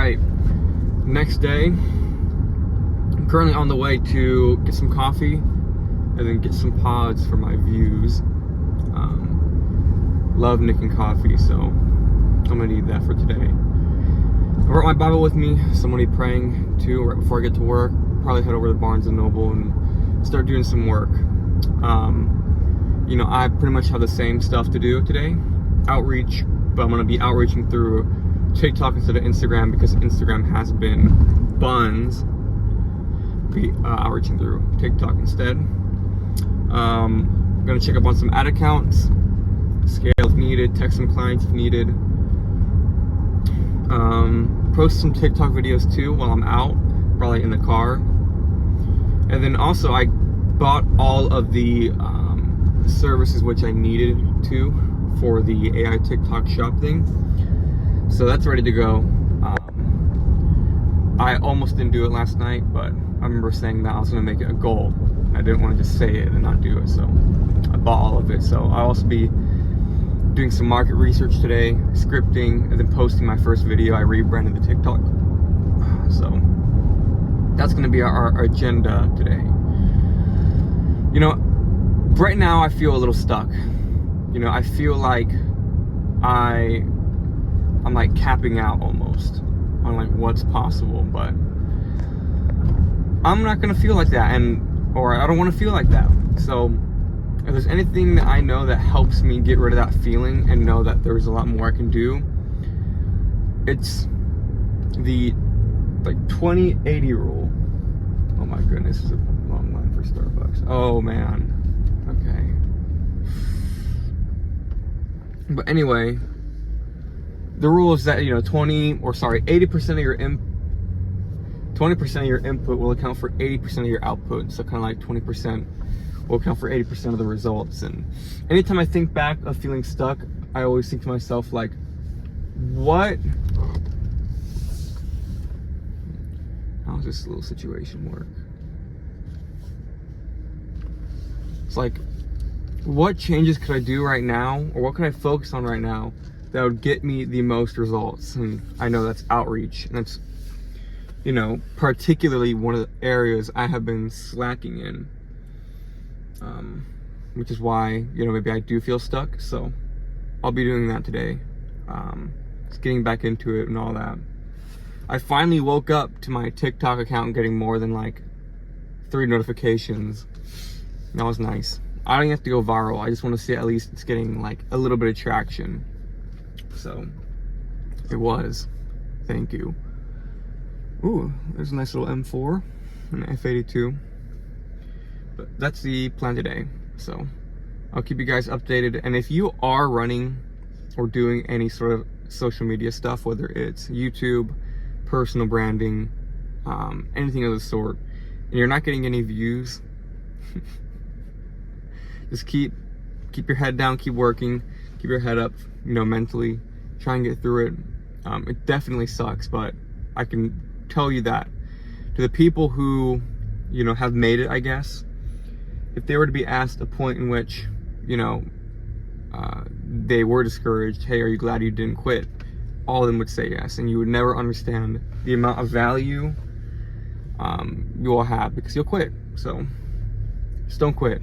right, next day. I'm currently on the way to get some coffee and then get some pods for my views. Love nicking coffee, so I'm gonna need that for today. I brought my Bible with me, so I'm gonna be praying too right before I get to work. Probably head over to Barnes & Noble and start doing some work. You know, I pretty much have the same stuff to do today, outreach, but I'm gonna be outreaching through TikTok instead of Instagram because Instagram has been buns. Be outreaching through TikTok instead. I'm gonna check up on some ad accounts, scale if needed, text some clients if needed. Post some TikTok videos too while I'm out, probably in the car. And then also I bought all of the services which I needed to for the AI TikTok shop thing. So that's ready to go. I almost didn't do it last night, but I remember saying that I was going to make it a goal. I didn't want to just say it and not do it, so I bought all of it. So I'll also be doing some market research today, scripting, and then posting my first video. I rebranded the TikTok. So that's going to be our agenda today. You know, right now I feel a little stuck. You know, I feel like I'm like capping out almost on like what's possible, but I'm not gonna feel like that, or I don't want to feel like that. So if there's anything that I know that helps me get rid of that feeling and know that there's a lot more I can do, it's the like 20-80 rule. Oh my goodness, this is a long line for Starbucks. Oh man. Okay. But anyway, the rule is that, you know, 80% of your 20% of your input will account for 80% of your output. So kind of like 20% will account for 80% of the results. And anytime I think back of feeling stuck, I always think to myself, like, what? How does this little situation work? It's like, what changes could I do right now, or what could I focus on right now that would get me the most results? And I know that's outreach, and that's, you know, particularly one of the areas I have been slacking in, which is why, you know, maybe I do feel stuck. So I'll be doing that today, just getting back into it and all that. I finally woke up to my TikTok account getting more than like 3 notifications. That was nice. I don't have to go viral. I just want to see at least it's getting like a little bit of traction. So it was. Thank you. Ooh, there's a nice little M4 and an F82. But that's the plan today. So I'll keep you guys updated. And if you are running or doing any sort of social media stuff, whether it's YouTube, personal branding, anything of the sort, and you're not getting any views, just keep your head down, keep working, keep your head up, you know, mentally. Try and get through it. It definitely sucks, but I can tell you that to the people who, you know, have made it, I guess, if they were to be asked a point in which, you know, they were discouraged, hey, are you glad you didn't quit? All of them would say yes, and you would never understand the amount of value you will have because you'll quit. So just don't quit.